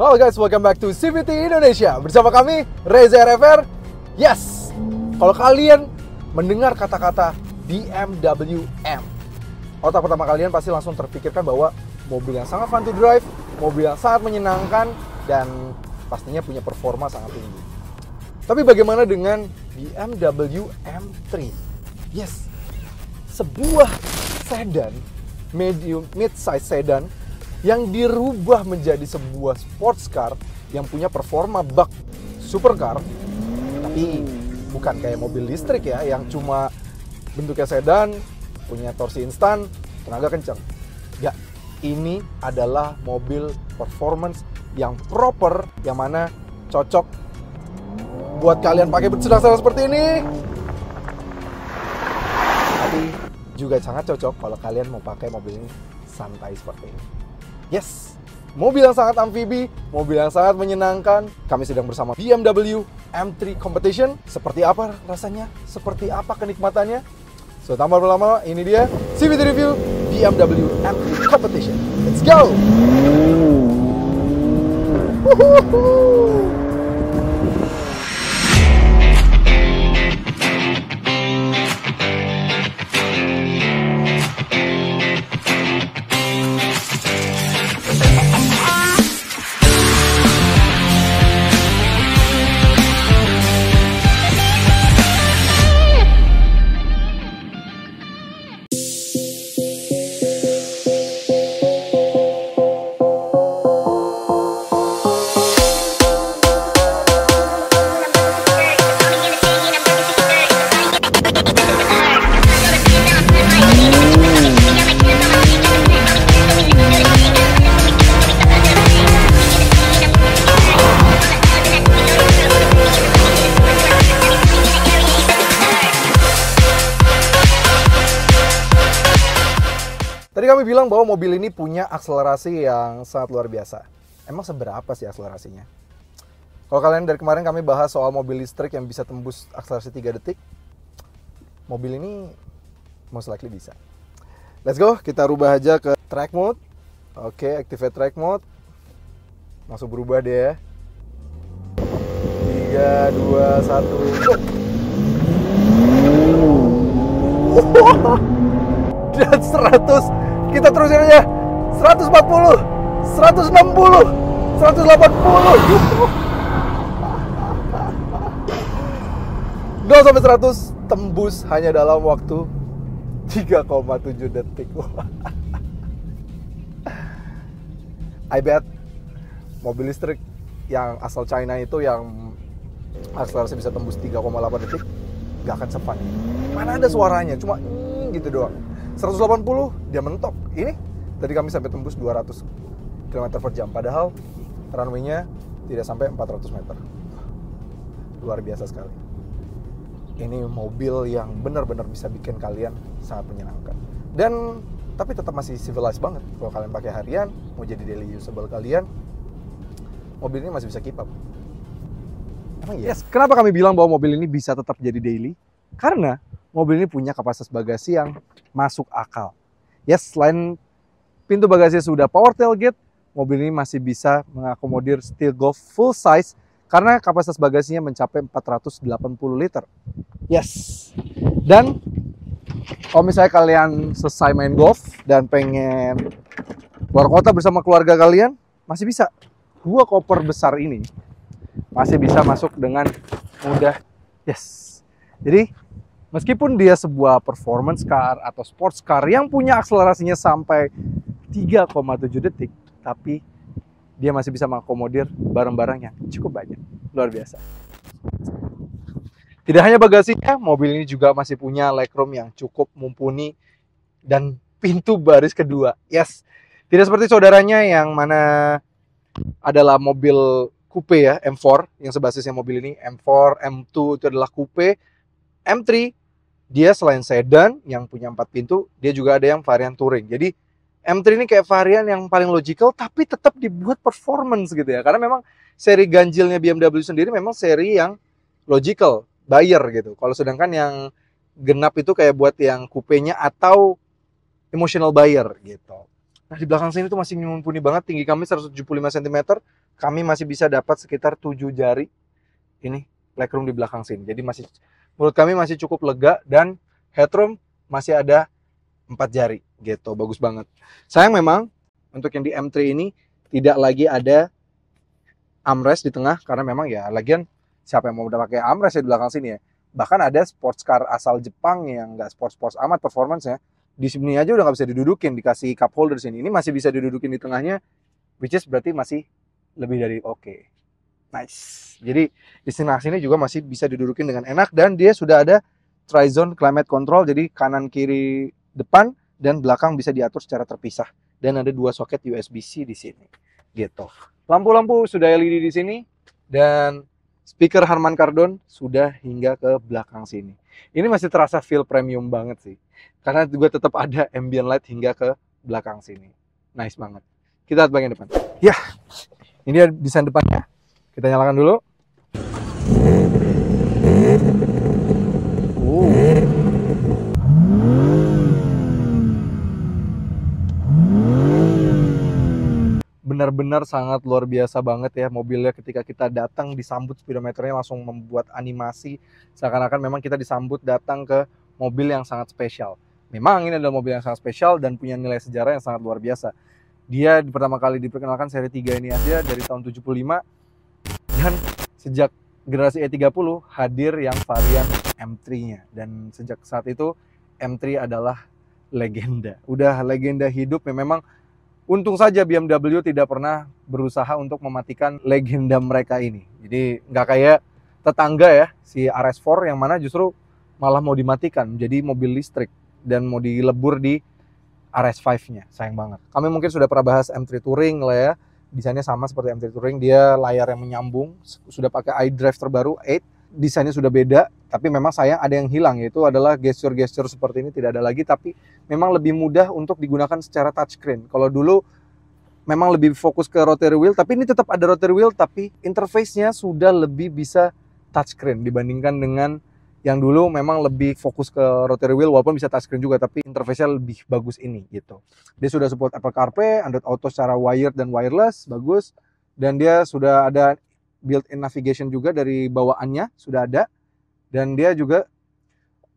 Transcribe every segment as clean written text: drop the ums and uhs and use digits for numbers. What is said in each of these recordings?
Halo guys, welcome back to CVT Indonesia. Bersama kami, Reza RFR. Yes, kalau kalian mendengar kata-kata BMW M, otak pertama kalian pasti langsung terpikirkan bahwa mobil yang sangat fun to drive, mobil yang sangat menyenangkan, dan pastinya punya performa sangat tinggi. Tapi bagaimana dengan BMW M3? Yes, sebuah sedan, mid-size sedan yang dirubah menjadi sebuah sports car yang punya performa bak supercar, tapi bukan kayak mobil listrik ya, yang cuma bentuknya sedan, punya torsi instan, tenaga kencang. Ya, ini adalah mobil performance yang proper, yang mana cocok buat kalian pakai bersenang-senang seperti ini. Tapi juga sangat cocok kalau kalian mau pakai mobil ini santai seperti ini. Yes, mobil yang sangat amfibi, mobil yang sangat menyenangkan. Kami sedang bersama BMW M3 Competition. Seperti apa rasanya? Seperti apa kenikmatannya? So, tanpa berlama-lama, ini dia CVT Review BMW M3 Competition. Let's go! Woohoo! Tadi kami bilang bahwa mobil ini punya akselerasi yang sangat luar biasa. Emang seberapa sih akselerasinya? Kalau kalian dari kemarin kami bahas soal mobil listrik yang bisa tembus akselerasi 3 detik, mobil ini most likely bisa. Let's go, kita rubah aja ke track mode. Oke, activate track mode. Langsung berubah deh ya. 3, 2, 1, go! Dan 100, kita terusin aja. 140, 160, 180. 0 sampai 100 tembus hanya dalam waktu 3,7 detik. I bet mobil listrik yang asal China itu yang akselerasi bisa tembus 3,8 detik gak akan cepat. Mana ada suaranya, cuma gitu doang. 180 dia mentok. Ini tadi kami sampai tembus 200 km per jam, padahal runway-nya tidak sampai 400 meter. Luar biasa sekali. Ini mobil yang benar-benar bisa bikin kalian sangat menyenangkan. Dan tapi tetap masih civilized banget. Kalau kalian pakai harian, mau jadi daily usable kalian, mobil ini masih bisa keep up. Emang yes. Kenapa kami bilang bahwa mobil ini bisa tetap jadi daily? Karena mobil ini punya kapasitas bagasi yang masuk akal. Yes, selain pintu bagasi sudah power tailgate, mobil ini masih bisa mengakomodir steel golf full size karena kapasitas bagasinya mencapai 480 liter. Yes. Dan kalau misalnya kalian selesai main golf dan pengen keluar kota bersama keluarga kalian, masih bisa. 2 koper besar ini masih bisa masuk dengan mudah. Yes. Jadi meskipun dia sebuah performance car atau sports car yang punya akselerasinya sampai 3,7 detik, tapi dia masih bisa mengakomodir barang-barang yang cukup banyak. Luar biasa. Tidak hanya bagasinya, mobil ini juga masih punya legroom yang cukup mumpuni dan pintu baris kedua. Yes, tidak seperti saudaranya yang mana adalah mobil coupe ya, M4, yang sebasisnya mobil ini. M4, M2 itu adalah coupe. M3 dia selain sedan yang punya 4 pintu, dia juga ada yang varian touring. Jadi M3 ini kayak varian yang paling logical, tapi tetap dibuat performance gitu ya. Karena memang seri ganjilnya BMW sendiri memang seri yang logical, buyer gitu. Kalau sedangkan yang genap itu kayak buat yang coupe-nya atau emotional buyer gitu. Nah di belakang sini tuh masih mumpuni banget, tinggi kami 175 cm, kami masih bisa dapat sekitar 7 jari ini legroom di belakang sini. Jadi masih, menurut kami masih cukup lega, dan headroom masih ada 4 jari gitu, bagus banget. Sayang memang untuk yang di M3 ini tidak lagi ada armrest di tengah, karena memang ya lagian siapa yang mau udah pakai armrest ya di belakang sini ya. Bahkan ada sports car asal Jepang yang nggak sports amat performance-nya, di sini aja udah nggak bisa didudukin, dikasih cup holder sini. Ini masih bisa didudukin di tengahnya, which is berarti masih lebih dari oke. Nice. Jadi di sini juga masih bisa didudukin dengan enak, dan dia sudah ada tri-zone climate control, jadi kanan kiri depan dan belakang bisa diatur secara terpisah, dan ada 2 soket USB-C di sini gitu. Lampu-lampu sudah LED di sini, dan speaker Harman Kardon sudah hingga ke belakang sini. Ini masih terasa feel premium banget sih, karena juga tetap ada ambient light hingga ke belakang sini. Nice banget. Kita lihat bagian depan. Ya, ini dia desain depannya. Kita nyalakan dulu. Benar-benar sangat luar biasa banget ya mobilnya. Ketika kita datang disambut speedometernya langsung membuat animasi seakan-akan memang kita disambut datang ke mobil yang sangat spesial. Memang ini adalah mobil yang sangat spesial dan punya nilai sejarah yang sangat luar biasa. Dia pertama kali diperkenalkan seri 3 ini aja dari tahun 75, dan sejak generasi E30 hadir yang varian M3-nya, dan sejak saat itu M3 adalah legenda. Udah legenda hidup yang memang untung saja BMW tidak pernah berusaha untuk mematikan legenda mereka ini. Jadi nggak kayak tetangga ya, si RS4 yang mana justru malah mau dimatikan menjadi mobil listrik dan mau dilebur di RS5-nya. Sayang banget. Kami mungkin sudah pernah bahas M3 Touring lah ya. Desainnya sama seperti M3 Touring, dia layar yang menyambung, sudah pakai iDrive terbaru 8. Desainnya sudah beda, tapi memang sayang ada yang hilang, yaitu adalah gesture-gesture seperti ini tidak ada lagi, tapi memang lebih mudah untuk digunakan secara touchscreen. Kalau dulu memang lebih fokus ke rotary wheel, tapi ini tetap ada rotary wheel, tapi interface-nya sudah lebih bisa touchscreen dibandingkan dengan yang dulu memang lebih fokus ke rotary wheel, walaupun bisa touchscreen juga, tapi interface-nya lebih bagus ini gitu. Dia sudah support Apple CarPlay, Android Auto secara wired dan wireless, bagus. Dan dia sudah ada built-in navigation juga dari bawaannya, sudah ada. Dan dia juga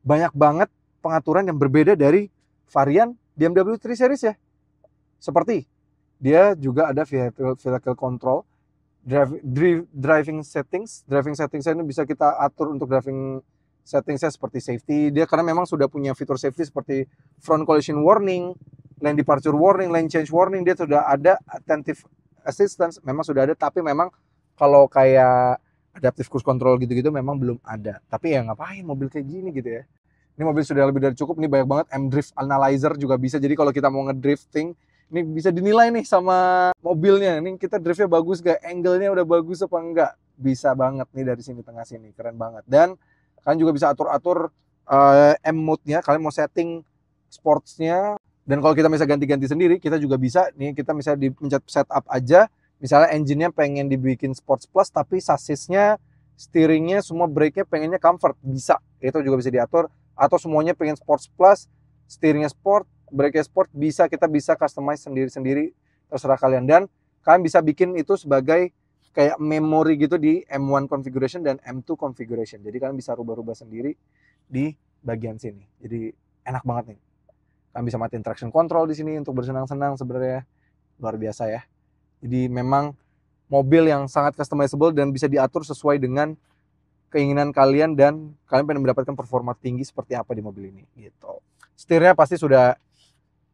banyak banget pengaturan yang berbeda dari varian BMW 3 Series ya. Seperti dia juga ada vehicle control, driving settings. Driving settings ini bisa kita atur untuk driving settingsnya seperti safety. Dia karena memang sudah punya fitur safety seperti front collision warning, lane departure warning, lane change warning. Dia sudah ada attentive assistance, memang sudah ada, tapi memang kalau kayak adaptive cruise control gitu-gitu memang belum ada. Tapi ya ngapain mobil kayak gini gitu ya. Ini mobil sudah lebih dari cukup. Ini banyak banget M-Drift Analyzer juga bisa. Jadi kalau kita mau ngedrifting, ini bisa dinilai nih sama mobilnya. Ini kita driftnya bagus gak? Angle-nya udah bagus apa enggak? Bisa banget nih dari sini tengah sini. Keren banget. Dan kalian juga bisa atur-atur M-mode-nya. Kalian mau setting sports-nya. Dan kalau kita bisa ganti-ganti sendiri, kita juga bisa. Nih kita misalnya dipencet setup aja. Misalnya engine-nya pengen dibikin Sports Plus, tapi sassisnya, steeringnya, semua brake-nya pengennya comfort. Bisa. Itu juga bisa diatur. Atau semuanya pengen Sports Plus, steeringnya sport, brake-nya sport, bisa. Kita bisa customize sendiri-sendiri. Terserah kalian. Dan kalian bisa bikin itu sebagai kayak memori gitu di M1 configuration dan M2 configuration. Jadi kalian bisa rubah-rubah sendiri di bagian sini. Jadi enak banget nih. Kalian bisa matiin traction control di sini untuk bersenang-senang sebenarnya. Luar biasa ya. Jadi memang mobil yang sangat customizable dan bisa diatur sesuai dengan keinginan kalian, dan kalian pengen mendapatkan performa tinggi seperti apa di mobil ini gitu. Setirnya pasti sudah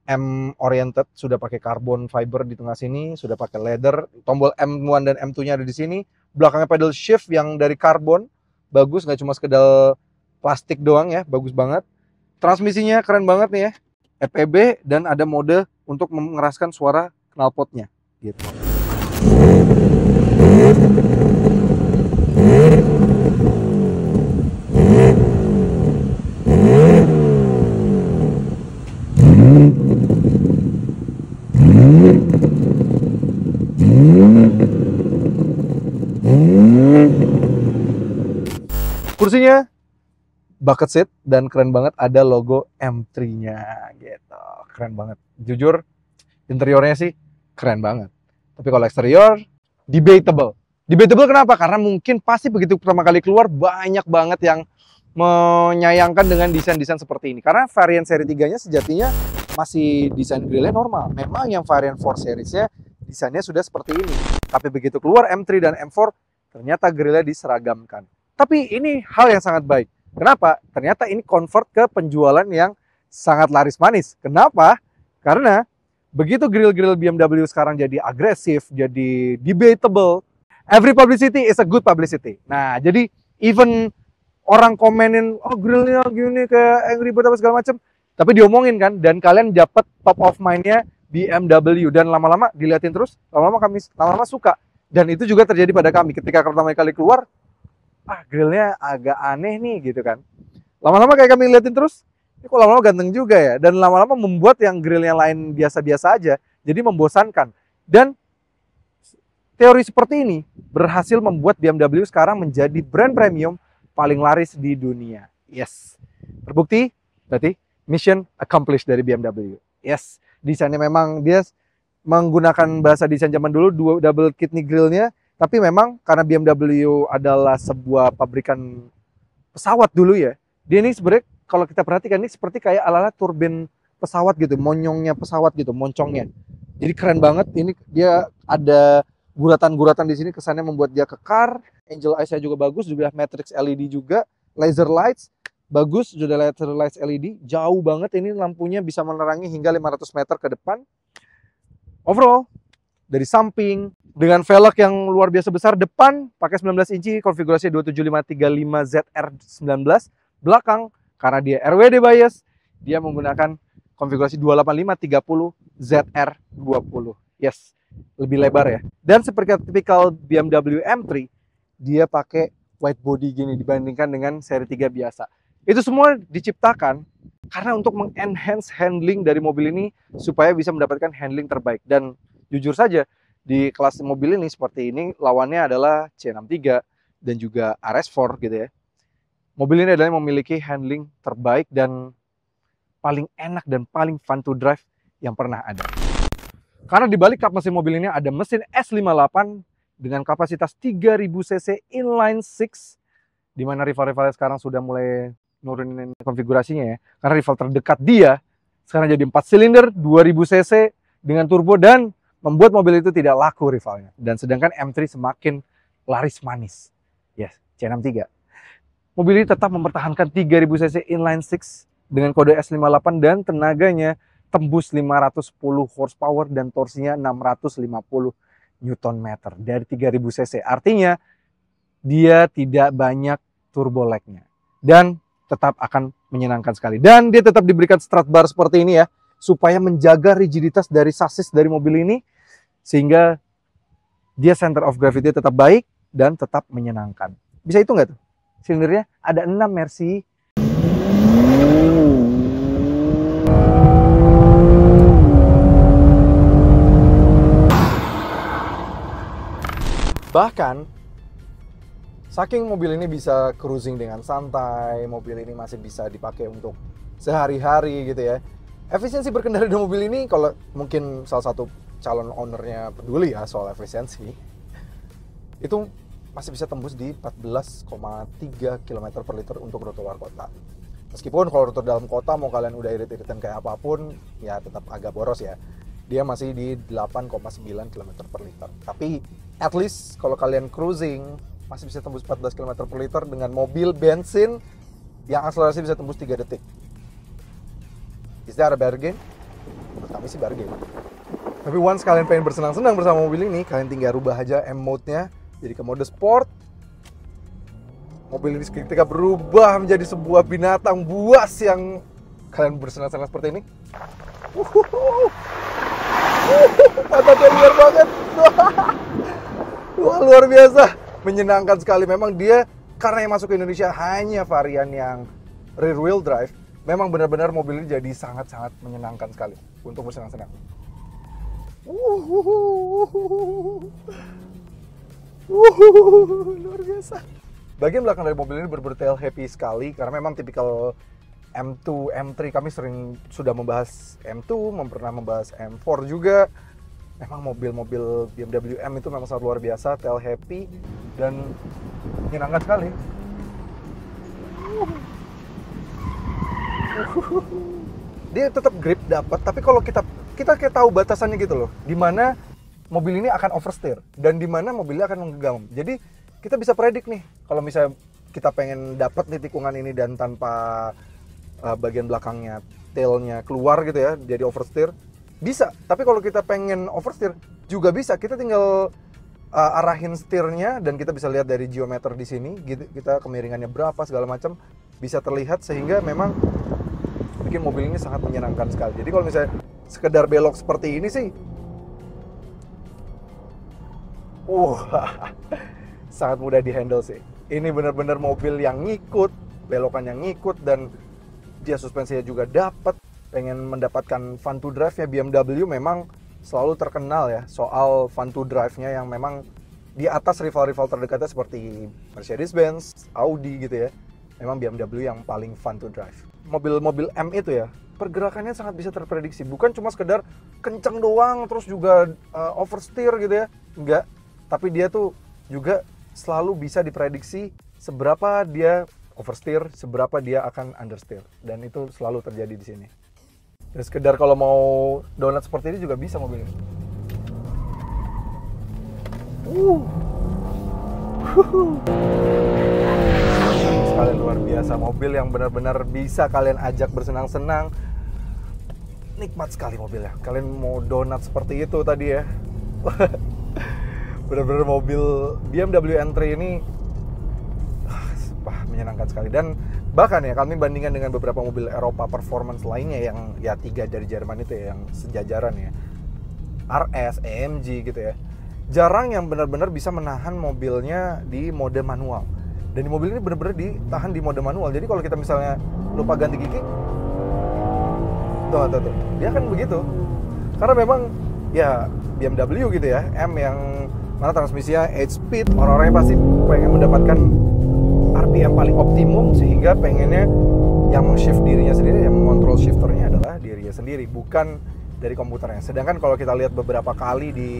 M oriented, sudah pakai carbon fiber di tengah sini, sudah pakai leather. Tombol M1 dan M2-nya ada di sini. Belakangnya pedal shift yang dari karbon, bagus, nggak cuma sekedar plastik doang ya, bagus banget. Transmisinya keren banget nih ya, EPB, dan ada mode untuk mengeraskan suara knalpotnya gitu. Kursinya bucket seat dan keren banget ada logo M3-nya gitu. Keren banget. Jujur interiornya sih keren banget. Tapi kalau eksterior debatable. Debatable kenapa? Karena mungkin pasti begitu pertama kali keluar banyak banget yang menyayangkan dengan desain-desain seperti ini. Karena varian seri 3-nya sejatinya masih desain grillnya normal. Memang yang varian 4 seriesnya desainnya sudah seperti ini. Tapi begitu keluar M3 dan M4, ternyata grillnya diseragamkan. Tapi ini hal yang sangat baik. Kenapa? Ternyata ini convert ke penjualan yang sangat laris manis. Kenapa? Karena begitu grill-grill BMW sekarang jadi agresif, jadi debatable, every publicity is a good publicity. Nah, jadi even orang komenin, oh grillnya gini kayak Angry Bird apa segala macam, tapi diomongin kan, dan kalian dapat top of mind-nya BMW, dan lama-lama diliatin terus, lama-lama suka. Dan itu juga terjadi pada kami ketika pertama kali keluar, grillnya agak aneh nih gitu kan. Lama-lama kayak kami liatin terus, ini kok lama-lama ganteng juga ya, dan lama-lama membuat yang grill yang lain biasa-biasa aja, jadi membosankan. Dan teori seperti ini berhasil membuat BMW sekarang menjadi brand premium paling laris di dunia. Yes. Terbukti, berarti mission accomplished dari BMW. Yes. Desainnya memang dia menggunakan bahasa desain zaman dulu, double kidney grillnya, tapi memang karena BMW adalah sebuah pabrikan pesawat dulu ya, dia ini sebenarnya kalau kita perhatikan ini seperti kayak ala-ala turbin pesawat gitu, monyongnya pesawat gitu, moncongnya. Jadi keren banget, ini dia ada guratan-guratan di sini, kesannya membuat dia kekar. Angel eyes-nya juga bagus, juga matrix LED juga, laser lights bagus, sudah laser lights LED, jauh banget ini lampunya bisa menerangi hingga 500 meter ke depan. Overall, dari samping dengan velg yang luar biasa besar, depan pakai 19 inci konfigurasi 27535ZR19, belakang karena dia RWD bias, dia menggunakan konfigurasi 285/30ZR20. Yes, lebih lebar ya. Dan seperti tipikal BMW M3, dia pakai wide body gini dibandingkan dengan seri 3 biasa. Itu semua diciptakan karena untuk mengenhance handling dari mobil ini supaya bisa mendapatkan handling terbaik. Dan jujur saja, di kelas mobil ini seperti ini, lawannya adalah C63 dan juga RS4 gitu ya. Mobil ini adalah yang memiliki handling terbaik dan paling enak dan paling fun to drive yang pernah ada. Karena di balik kap mesin mobil ini ada mesin S58 dengan kapasitas 3000 cc inline 6, di mana rival-rivalnya sekarang sudah mulai nurunin konfigurasinya ya. Karena rival terdekat dia sekarang jadi 4 silinder 2000 cc dengan turbo dan membuat mobil itu tidak laku rivalnya. Dan sedangkan M3 semakin laris manis. Yes, C63. Mobil ini tetap mempertahankan 3000 cc inline 6 dengan kode S58 dan tenaganya tembus 510 horsepower dan torsinya 650 Nm dari 3000 cc. Artinya dia tidak banyak turbo lag-nya dan tetap akan menyenangkan sekali. Dan dia tetap diberikan strut bar seperti ini ya, supaya menjaga rigiditas dari sasis dari mobil ini sehingga dia center of gravity tetap baik dan tetap menyenangkan. Bisa itu nggak tuh? Silindernya ada 6 Mercy. Bahkan, saking mobil ini bisa cruising dengan santai, mobil ini masih bisa dipakai untuk sehari-hari gitu ya. Efisiensi berkendara di mobil ini, kalau mungkin salah satu calon ownernya peduli ya soal efisiensi, itu masih bisa tembus di 14,3 km per liter untuk rute luar kota. Meskipun kalau rute dalam kota mau kalian udah irit-iritan kayak apapun, ya tetap agak boros ya. Dia masih di 8,9 km per liter. Tapi at least kalau kalian cruising masih bisa tembus 14 km per liter dengan mobil bensin yang akselerasi bisa tembus 3 detik. Is that a bargain? Menurut kami sih bargain. Tapi once kalian pengen bersenang-senang bersama mobil ini, kalian tinggal rubah aja M mode-nya jadi ke mode sport. Mobil ini ketika berubah menjadi sebuah binatang buas yang kalian bersenang-senang seperti ini. Pantatnya luar banget. Wah, luar biasa. Menyenangkan sekali. Memang dia, karena yang masuk ke Indonesia hanya varian yang rear wheel drive, memang benar-benar mobil ini jadi sangat-sangat menyenangkan sekali untuk bersenang-senang. Luar biasa. Bagian belakang dari mobil ini bertail happy sekali karena memang tipikal M2, M3 kami sudah membahas M2, pernah membahas M4 juga. Memang mobil-mobil BMW M itu memang sangat luar biasa, tail happy dan menyenangkan sekali. Dia tetap grip dapat, tapi kalau kita kayak tahu batasannya gitu loh, di mana mobil ini akan oversteer dan di mana mobilnya akan menggenggam. Jadi kita bisa predik nih, kalau misalnya kita pengen dapat di tikungan ini dan tanpa bagian belakangnya, tailnya keluar gitu ya, jadi oversteer, bisa. Tapi kalau kita pengen oversteer juga bisa, kita tinggal arahin setirnya dan kita bisa lihat dari geometer di sini, gitu, kita kemiringannya berapa segala macam bisa terlihat sehingga memang bikin mobil ini sangat menyenangkan sekali. Jadi kalau misalnya sekedar belok seperti ini sih, sangat mudah dihandle sih. Ini benar-benar mobil yang ngikut, belokan yang ngikut dan dia suspensinya juga dapat. Pengen mendapatkan fun to drive-nya, BMW memang selalu terkenal ya soal fun to drive-nya yang memang di atas rival-rival terdekatnya seperti Mercedes-Benz, Audi gitu ya. Memang BMW yang paling fun to drive. Mobil-mobil M itu ya, pergerakannya sangat bisa terprediksi. Bukan cuma sekedar kenceng doang, terus juga oversteer gitu ya. Enggak, tapi dia tuh juga selalu bisa diprediksi seberapa dia oversteer, seberapa dia akan understeer. Dan itu selalu terjadi di sini. Dan sekedar kalau mau donat seperti ini juga bisa mobil ini. Sekali luar biasa, mobil yang benar-benar bisa kalian ajak bersenang-senang. Nikmat sekali mobilnya. Kalian mau donat seperti itu tadi ya. Benar-benar mobil BMW M3 ini menyenangkan sekali. Dan bahkan ya kami bandingkan dengan beberapa mobil Eropa performance lainnya yang ya 3 dari Jerman itu ya, yang sejajaran ya, RS, AMG gitu ya, jarang yang benar-benar bisa menahan mobilnya di mode manual. Dan di mobil ini benar-benar ditahan di mode manual. Jadi kalau kita misalnya lupa ganti gigi, tuh, dia kan begitu. Karena memang ya BMW gitu ya, M yang mana transmisinya 8 speed, orang-orangnya pasti pengen mendapatkan RPM paling optimum, sehingga pengennya yang meng-shift dirinya sendiri, yang mengontrol shifternya adalah dirinya sendiri, bukan dari komputernya. Sedangkan kalau kita lihat beberapa kali di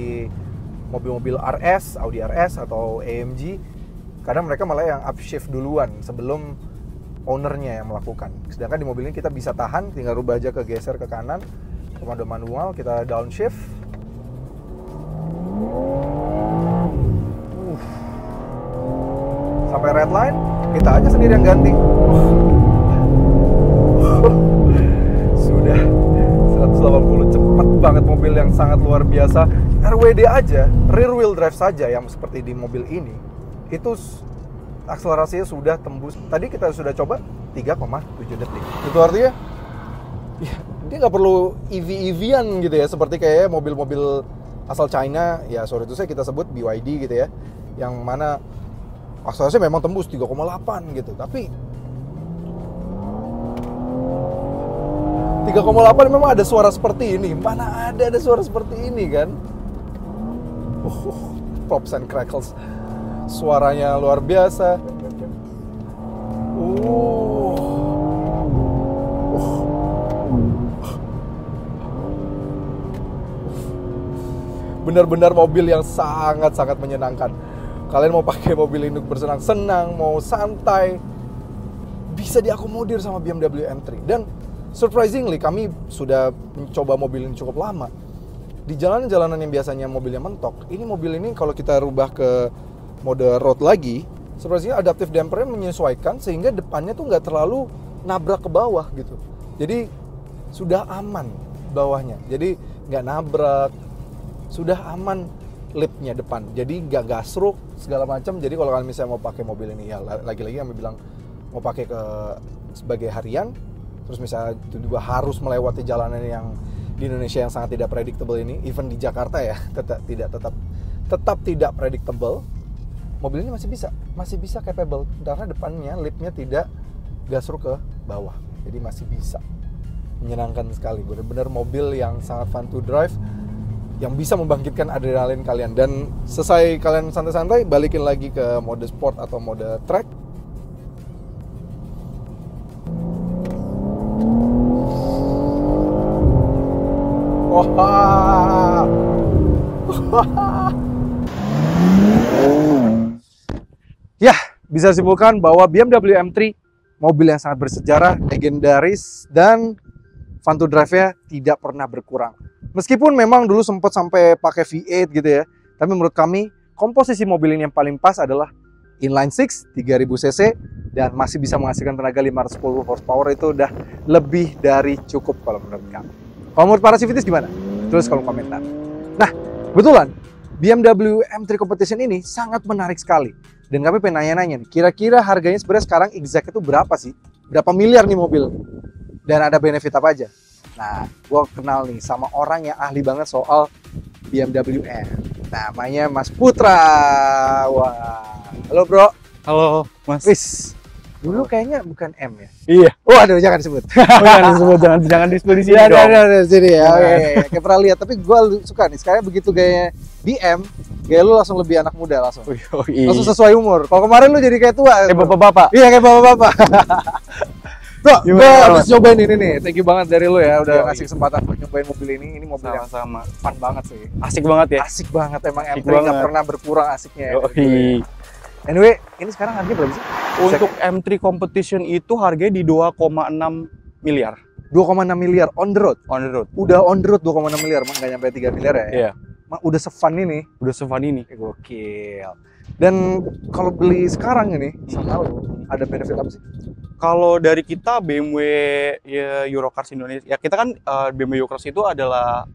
mobil-mobil RS, Audi RS atau AMG, kadang mereka malah yang upshift duluan sebelum ownernya yang melakukan. Sedangkan di mobil ini kita bisa tahan, tinggal rubah aja ke geser ke kanan, ke mode manual, kita downshift. Sampai red line, kita aja sendiri yang ganti. Sudah 180, cepet banget, mobil yang sangat luar biasa. RWD aja, rear wheel drive saja yang seperti di mobil ini, itu akselerasinya sudah tembus. Tadi kita sudah coba 3,7 detik. Itu artinya ya, dia nggak perlu EV-EV-an gitu ya, seperti kayak mobil-mobil asal China, ya sorry itu saya kita sebut BYD gitu ya, yang mana akselerasinya memang tembus 3,8 gitu, tapi 3,8 memang ada suara seperti ini. Mana ada suara seperti ini kan? Pops and crackles, suaranya luar biasa. Benar-benar mobil yang sangat-sangat menyenangkan. Kalian mau pakai mobil ini untuk bersenang-senang, mau santai, bisa diakomodir sama BMW M3. Dan surprisingly, kami sudah mencoba mobil ini cukup lama. Di jalanan-jalanan yang biasanya mobilnya mentok, ini mobil ini kalau kita rubah ke mode road lagi, surprisingly adaptive dampernya menyesuaikan sehingga depannya tuh nggak terlalu nabrak ke bawah gitu. Jadi sudah aman bawahnya, jadi nggak nabrak, sudah aman lipnya depan, jadi nggak gasruk segala macam. Jadi kalau kalian misalnya mau pakai mobil ini, ya lagi-lagi kami bilang mau pakai ke sebagai harian, terus misalnya tiba-tiba harus melewati jalanan yang di Indonesia yang sangat tidak predictable ini, even di Jakarta ya tetap tidak predictable, mobil ini masih bisa capable karena depannya lipnya tidak gasruk ke bawah, jadi masih bisa. Menyenangkan sekali, benar-benar mobil yang sangat fun to drive, yang bisa membangkitkan adrenalin kalian. Dan selesai kalian santai-santai, balikin lagi ke mode sport atau mode track. Wah, Ya, bisa disimpulkan bahwa BMW M3 mobil yang sangat bersejarah, legendaris, dan fun to drive-nya tidak pernah berkurang. Meskipun memang dulu sempat sampai pakai V8 gitu ya, tapi menurut kami komposisi mobil ini yang paling pas adalah inline 6 3000 cc dan masih bisa menghasilkan tenaga 510 horsepower. Itu udah lebih dari cukup kalau menurut kami. Kalau menurut para civities gimana? Tulis kolom komentar. Nah, kebetulan BMW M3 Competition ini sangat menarik sekali. Dan kami pengen nanya-nanya nih, kira-kira harganya sebenarnya sekarang exact itu berapa sih? Berapa miliar nih mobil? Dan ada benefit apa aja? Nah, gue kenal nih sama orang yang ahli banget soal BMW M. Namanya Mas Putra. Wah, halo bro. Halo, Mas. Wis, dulu kayaknya bukan M ya? Iya. Oh, aduh, jangan disebut. Oh, jangan disebut, jangan disebut di sini dong. Ada sini ya. Oke, kayak pernah lihat. Tapi gue suka nih. Sekarang begitu gayanya BM, gaya lu langsung lebih anak muda langsung. Langsung sesuai umur. Kalau kemarin lu jadi kayak tua. Kayak bapak-bapak. Iya, kayak bapak-bapak. Bro, gue Gimana, habis nyobain ini nih. Thank you banget dari lu ya udah Iya, ngasih kesempatan buat nyobain mobil ini. Ini mobil yang Sama-sama. fun banget sih. Asik banget ya. Asik banget emang Asik M3 nggak banget. pernah berkurang asiknya. Ya. Yoi. Anyway, ini sekarang harganya berapa sih? Untuk M3 Competition itu harganya di 2,6 miliar 2,6 miliar on the road. on the road. Udah on the road 2,6 miliar, mah nggak nyampe 3 miliar ya. Iya. Udah se-fun ini. Udah se-fun ini. Gokil. Dan kalau beli sekarang ini, sama lu, ada benefit apa sih? Kalau dari kita BMW ya, Eurocars Indonesia, ya kita kan BMW Eurocars itu adalah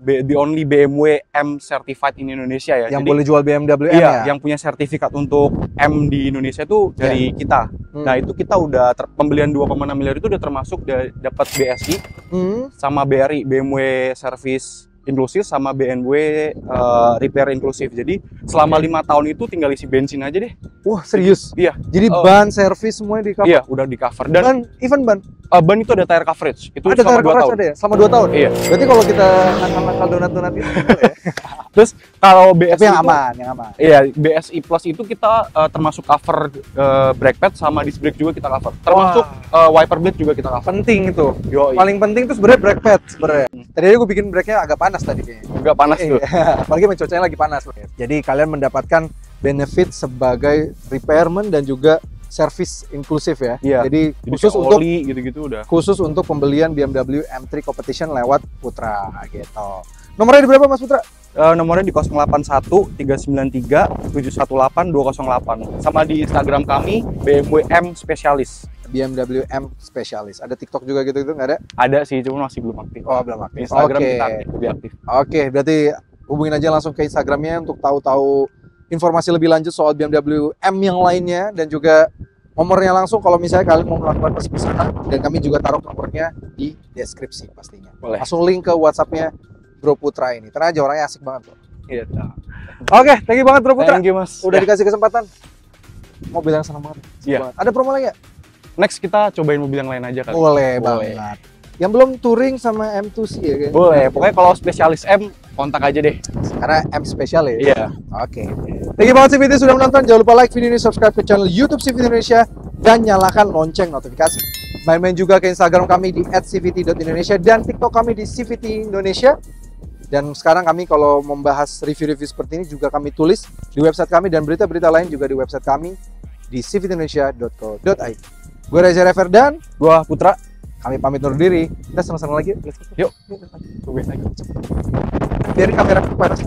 the only BMW M certified in Indonesia ya. Yang Jadi, boleh jual BMW M iya, ya? yang punya sertifikat untuk M di Indonesia itu dari kita. Nah, itu kita udah pembelian 2,6 miliar itu udah termasuk dapat BSI sama BRI, BMW Service Inklusif sama BMW Repair Inklusif. Jadi selama 5 tahun itu tinggal isi bensin aja deh. Wah, serius? Iya. Jadi ban, servis semuanya di cover? Iya, udah di cover. Dan Ban, even ban? ban itu ada tire coverage. Itu Ada selama tire 2 coverage tahun. ada ya? Selama 2 tahun? Iya. Berarti kalau kita nakal-nakal donat-donat itu ya? Terus kalau BSI Tapi yang itu, aman, yang aman. Iya, BSI Plus itu kita termasuk cover brake pad sama disc brake juga kita cover. Termasuk wiper blade juga kita cover. Penting itu. Yoi. Paling penting tuh sebenarnya brake pad sebenarnya. Tadi gue bikin brake-nya agak panas tadi kayaknya. Enggak panas tuh. Apalagi cuacanya lagi panas. Jadi kalian mendapatkan benefit sebagai repairman dan juga service inklusif ya. Iya. Jadi Jadi khusus kayak untuk oli gitu-gitu udah. khusus untuk pembelian BMW M3 Competition lewat Putra gitu. Nomornya di berapa Mas Putra? Nomornya di 081 393 718 208. Sama di Instagram kami BMW M Specialist. BMW M Specialist. Ada TikTok juga gitu-gitu nggak ada? Ada sih, cuma masih belum aktif. Oh, belum aktif. Instagram Oke. kita aktif, lebih aktif. Oke, berarti hubungin aja langsung ke Instagramnya untuk tahu-tahu informasi lebih lanjut soal BMW M yang lainnya dan juga nomornya langsung kalau misalnya kalian mau melakukan pemesanan, dan kami juga taruh nomornya di deskripsi pastinya. Boleh. Langsung link ke WhatsAppnya Bro Putra ini. Tenang aja, orangnya asik banget loh. Iya. Oke, thank you banget Bro Putra. Thank you, Mas. Udah Ya. dikasih kesempatan. Mobil yang senang banget. Iya. Banget. Ada promo lagi nggak? Next kita cobain mobil yang lain aja kali. Boleh Boleh. banget. Yang belum touring sama M2C ya kan? Boleh. Pokoknya kalau spesialis M kontak aja deh. Karena M spesial ya? Iya. Oke. Thank you banget CVT sudah menonton. Jangan lupa like video ini, subscribe ke channel YouTube CVT Indonesia, dan nyalakan lonceng notifikasi. Main-main juga ke Instagram kami di @cvt.indonesia dan TikTok kami di CVT Indonesia. Dan sekarang kami kalau membahas review-review seperti ini juga kami tulis di website kami, dan berita-berita lain juga di website kami di cvtindonesia.co.id. Gue Reza Rever dan Gua Putra. kami pamit undur diri. Kita senang-senang lagi. Let's go. Yuk. Biarin kamera panas.